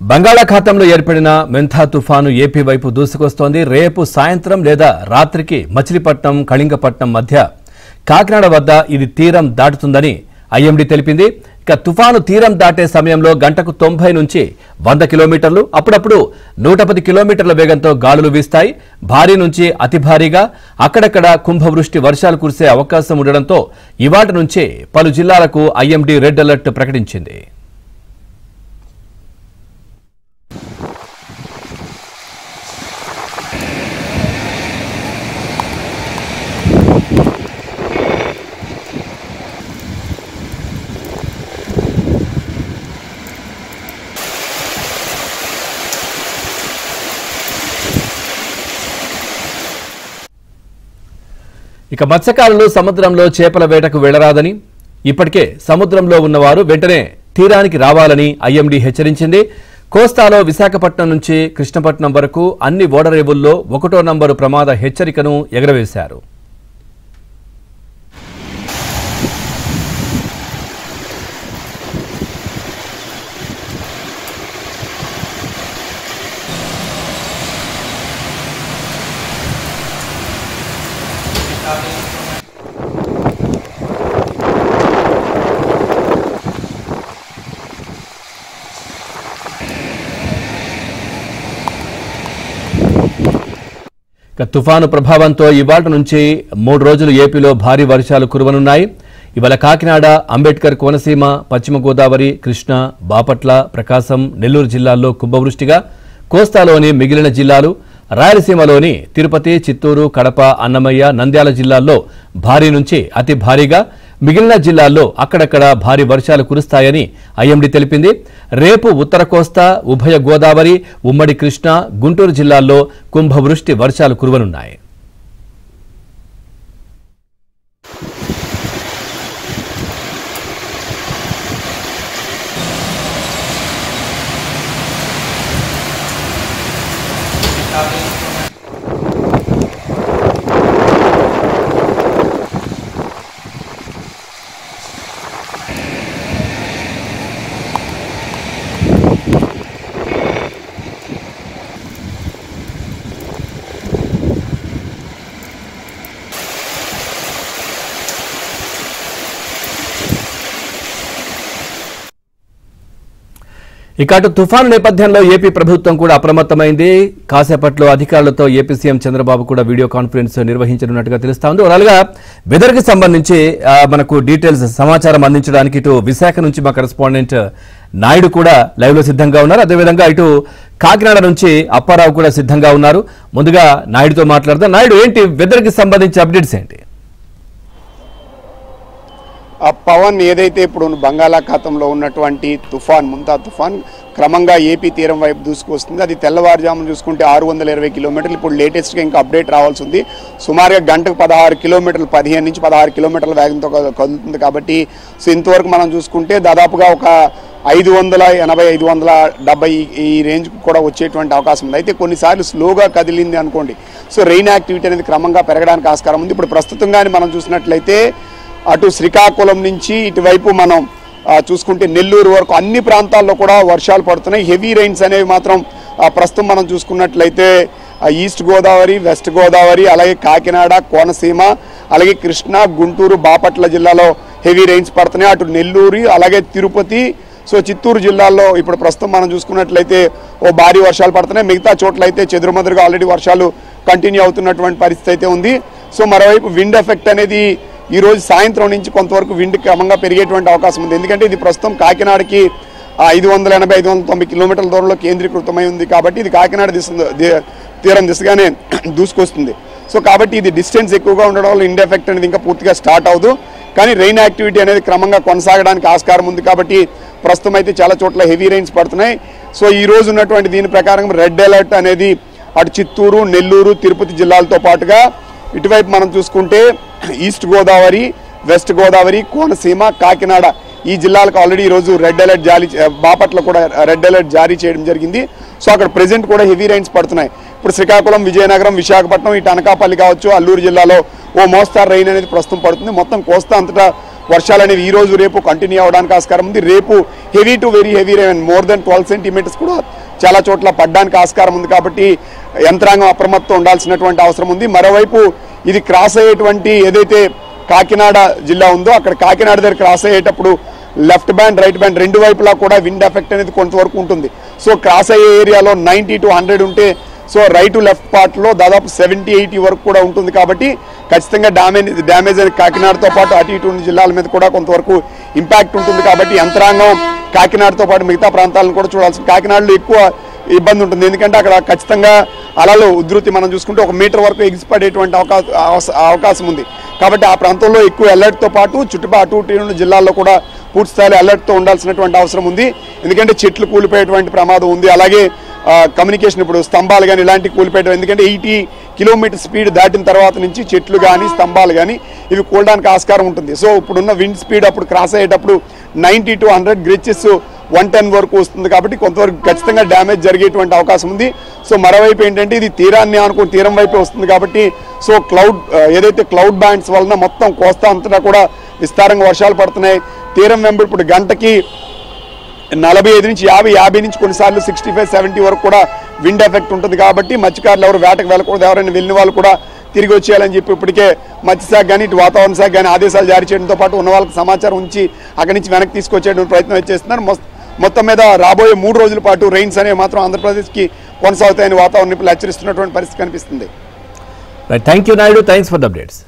బంగాళాఖాతంలో ఏర్పడిన మెంథా తుఫాను ఏపీ వైపు దూసుకొస్తోంది. రేపు సాయంత్రం లేదా రాత్రికి మచిలీపట్నం కళింగపట్నం మధ్య కాకినాడ వద్ద ఇది తీరం దాటుతుందని ఐఎండీ తెలిపింది. ఇక తుఫాను తీరం దాటే సమయంలో గంటకు 90 నుంచి 100 కిలోమీటర్లు, అప్పుడప్పుడు 110 కిలోమీటర్ల వేగంతో గాలులు వీస్తాయి. భారీ నుంచి అతి భారీగా అక్కడక్కడ కుంభవృష్టి వర్షాలు కురిసే అవకాశం ఉండడంతో ఇవాళ నుంచే పలు జిల్లాలకు ఐఎండీ రెడ్ అలర్ట్ ప్రకటించింది. ఇక మత్స్యకారులు సముద్రంలో చేపల వేటకు వెళ్లరాదని, ఇప్పటికే సముద్రంలో ఉన్నవారు వెంటనే తీరానికి రావాలని ఐఎండీ హెచ్చరించింది. కోస్తాలో విశాఖపట్నం నుంచి కృష్ణపట్నం వరకు అన్ని ఓడరేవుల్లో 1వ నంబరు ప్రమాద హెచ్చరికను ఎగరవేశారు. తుఫాను ప్రభావంతో ఇవాళ నుంచి 3 రోజులు ఏపీలో భారీ వర్షాలు కురవనున్నాయి. ఇవాళ కాకినాడ, అంబేద్కర్ కోనసీమ, పశ్చిమ గోదావరి, కృష్ణా, బాపట్ల, ప్రకాశం, నెల్లూరు జిల్లాల్లో కుంభవృష్టిగా, కోస్తాలోని మిగిలిన జిల్లాలు, రాయలసీమలోని తిరుపతి, చిత్తూరు, కడప, అన్నమయ్య, నంద్యాల జిల్లాల్లో భారీ నుంచి అతి భారీగా, మిగిలిన జిల్లాల్లో అక్కడక్కడ భారీ వర్షాలు కురుస్తాయని ఐఎండీ తెలిపింది. రేపు ఉత్తర కోస్తా, ఉభయ గోదావరి, ఉమ్మడి కృష్ణా, గుంటూరు జిల్లాల్లో కుంభవృష్టి వర్షాలు కురవనున్నాయి. ఇక అటు తుఫాను నేపథ్యంలో ఏపీ ప్రభుత్వం కూడా అప్రమత్తమైంది. కాసేపట్లో అధికారులతో ఏపీ సీఎం చంద్రబాబు కూడా వీడియో కాన్ఫరెన్స్ నిర్వహించనున్నట్టుగా తెలుస్తా ఉంది. ఓవరాల్గా వెదర్ కి సంబంధించి మనకు డీటెయిల్స్ సమాచారం అందించడానికి ఇటు విశాఖ నుంచి మా కరెస్పాండెంట్ నాయుడు కూడా లైవ్ లో సిద్ధంగా ఉన్నారు. అదేవిధంగా ఇటు కాకినాడ నుంచి అప్పారావు కూడా సిద్ధంగా ఉన్నారు. ముందుగా నాయుడుతో మాట్లాడదాం. నాయుడు, ఏంటి వెదర్ కి సంబంధించి అప్డేట్స్ ఏంటి? పవన్ ఏదైతే ఇప్పుడు బంగాళాఖాతంలో ఉన్నటువంటి తుఫాన్ ముంతా తుఫాన్ క్రమంగా ఏపీ తీరం వైపు దూసుకొస్తుంది. అది తెల్లవారుజామున చూసుకుంటే 620 కిలోమీటర్లు, ఇప్పుడు లేటెస్ట్గా ఇంకా అప్డేట్ రావాల్సి ఉంది. సుమారుగా గంటకు 16 కిలోమీటర్లు, 15 నుంచి 16 కిలోమీటర్ల వేగంతో కదులుతుంది. కాబట్టి సో ఇంతవరకు మనం చూసుకుంటే దాదాపుగా ఒక 580, 570 ఈ రేంజ్ కూడా వచ్చేటువంటి అవకాశం ఉంది. అయితే కొన్నిసార్లు స్లోగా కదిలింది అనుకోండి, సో రెయిన్ యాక్టివిటీ అనేది క్రమంగా పెరగడానికి ఆస్కారం ఉంది. ఇప్పుడు ప్రస్తుతంగానే మనం చూసినట్లయితే అటు శ్రీకాకుళం నుంచి ఇటువైపు మనం చూసుకుంటే నెల్లూరు వరకు అన్ని ప్రాంతాల్లో కూడా వర్షాలు పడుతున్నాయి. హెవీ రైన్స్ అనేవి మాత్రం ప్రస్తుతం మనం చూసుకున్నట్లయితే ఈస్ట్ గోదావరి, వెస్ట్ గోదావరి, అలాగే కాకినాడ, కోనసీమ, అలాగే కృష్ణా, గుంటూరు, బాపట్ల జిల్లాలో హెవీ రైన్స్ పడుతున్నాయి. అటు నెల్లూరు, అలాగే తిరుపతి, సో చిత్తూరు జిల్లాల్లో ఇప్పుడు ప్రస్తుతం మనం చూసుకున్నట్లయితే భారీ వర్షాలు పడుతున్నాయి. మిగతా చోట్ల అయితే చెదురుమదురుగా ఆల్రెడీ వర్షాలు కంటిన్యూ అవుతున్నటువంటి పరిస్థితి అయితే ఉంది. సో మరోవైపు విండ్ ఎఫెక్ట్ అనేది ఈ రోజు సాయంత్రం నుంచి కొంతవరకు విండ్ క్రమంగా పెరిగేటువంటి అవకాశం ఉంది. ఎందుకంటే ఇది ప్రస్తుతం కాకినాడకి 580, 590 కిలోమీటర్ల దూరంలో కేంద్రీకృతమై ఉంది. కాబట్టి ఇది కాకినాడ తీరం దిశగానే దూసుకొస్తుంది. సో కాబట్టి ఇది డిస్టెన్స్ ఎక్కువగా ఉండడం వల్ల విండ్ ఎఫెక్ట్ అనేది ఇంకా పూర్తిగా స్టార్ట్ అవ్వదు. కానీ రెయిన్ యాక్టివిటీ అనేది క్రమంగా కొనసాగడానికి ఆస్కారం ఉంది. కాబట్టి ప్రస్తుతం అయితే చాలా చోట్ల హెవీ రైన్స్ పడుతున్నాయి. సో ఈ రోజు ఉన్నటువంటి దీని ప్రకారం రెడ్ అలర్ట్ అనేది అటు చిత్తూరు, నెల్లూరు, తిరుపతి జిల్లాలతో పాటుగా ఇటువైపు మనం చూసుకుంటే ఈస్ట్ గోదావరి, వెస్ట్ గోదావరి, కోనసీమ, కాకినాడ ఈ జిల్లాలకు ఆల్రెడీ ఈరోజు రెడ్ అలర్ట్ బాపట్ల కూడా రెడ్ అలర్ట్ జారీ చేయడం జరిగింది. సో అక్కడ ప్రెజెంట్ కూడా హెవీ రైన్స్ పడుతున్నాయి. ఇప్పుడు శ్రీకాకుళం, విజయనగరం, విశాఖపట్నం, ఇటు అనకాపల్లి కావచ్చు, అల్లూరు జిల్లాలో ఓ మోస్తారు రైన్ అనేది ప్రస్తుతం పడుతుంది. మొత్తం కోస్తా అంతటా వర్షాలు అనేవి ఈ రోజు రేపు కంటిన్యూ అవడానికి ఆస్కారం ఉంది. రేపు heavy to very heavy rain more than 12 centimetres కూడా చాలా చోట్ల పడడానికి ఆస్కారం ఉంది. కాబట్టి యంత్రాంగం అప్రమత్తం ఉండాల్సినటువంటి అవసరం ఉంది. మరోవైపు ఇది క్రాస్ అయ్యేటువంటి ఏదైతే కాకినాడ జిల్లా ఉందో అక్కడ కాకినాడ దగ్గర క్రాస్ అయ్యేటప్పుడు లెఫ్ట్ బ్యాండ్ రైట్ బ్యాండ్ రెండు వైపులా కూడా విండ్ ఎఫెక్ట్ అనేది కొంతవరకు ఉంటుంది. సో క్రాస్ అయ్యే ఏరియాలో 90 to 100 ఉంటే సో రైట్ లెఫ్ట్ పార్ట్లో దాదాపు 70-80 వరకు కూడా ఉంటుంది. కాబట్టి ఖచ్చితంగా డ్యామేజ్ అనేది కాకినాడతో పాటు అటు ఇటు ఉన్న జిల్లాల మీద కూడా కొంతవరకు ఇంపాక్ట్ ఉంటుంది. కాబట్టి యంత్రాంగం కాకినాడతో పాటు మిగతా ప్రాంతాలను కూడా చూడాల్సింది. కాకినాడలో ఎక్కువ ఇబ్బంది ఉంటుంది, ఎందుకంటే అక్కడ ఖచ్చితంగా అలలు ఉధృతి మనం చూసుకుంటే 1 మీటర్ వరకు ఎగిసిపడేటువంటి అవకాశం ఉంది. కాబట్టి ఆ ప్రాంతంలో ఎక్కువ అలర్ట్తో పాటు అటు ఉన్న జిల్లాల్లో కూడా పూర్తి స్థాయిలో అలర్ట్తో ఉండాల్సినటువంటి అవసరం ఉంది. ఎందుకంటే చెట్లు కూలిపోయేటువంటి ప్రమాదం ఉంది. అలాగే కమ్యూనికేషన్ ఇప్పుడు స్తంభాలు కానీ ఇలాంటి కూలిపోయడం, ఎందుకంటే 80 కిలోమీటర్ స్పీడ్ దాటిన తర్వాత నుంచి చెట్లు కానీ స్తంభాలు కానీ ఇవి కూలడానికి ఆస్కారం ఉంటుంది. సో ఇప్పుడున్న విండ్ స్పీడ్ అప్పుడు క్రాస్ అయ్యేటప్పుడు 90 to 100 గ్రిచెస్ 110 వరకు వస్తుంది. కాబట్టి కొంతవరకు ఖచ్చితంగా డ్యామేజ్ జరిగేటువంటి అవకాశం ఉంది. సో మరోవైపు ఏంటంటే ఇది తీరాన్ని అనుకుని తీరం వైపే వస్తుంది. కాబట్టి సో ఏదైతే క్లౌడ్ బ్యాండ్స్ వలన మొత్తం కోస్తా అంతటా కూడా విస్తారంగా వర్షాలు పడుతున్నాయి. తీరం వెంబడి ఇప్పుడు గంటకి 45 నుంచి 50 నుంచి కొన్నిసార్లు 65-70 వరకు కూడా విండ్ ఎఫెక్ట్ ఉంటుంది. కాబట్టి మత్స్యకారులు ఎవరు వేటకు వెళ్ళకూడదు, ఎవరైనా వెళ్ళిన వాళ్ళు కూడా తిరిగి వచ్చేయాలని చెప్పి ఇప్పటికే మత్స్యశాఖ కానీ ఇటు వాతావరణ శాఖ కానీ ఆదేశాలు జారీ చేయడంతో పాటు ఉన్న వాళ్ళకి సమాచారం ఉంచి అక్కడి నుంచి వెనక్కి తీసుకొచ్చేటువంటి ప్రయత్నం చేస్తున్నారు. మొత్తం మీద రాబోయే 3 రోజుల పాటు రెయిన్స్ అనేవి మాత్రం ఆంధ్రప్రదేశ్కి కొనసాగుతాయని వాతావరణ నిపుణులు హెచ్చరిస్తున్నటువంటి పరిస్థితి కనిపిస్తుంది. Thank you Naidu, thanks for the updates.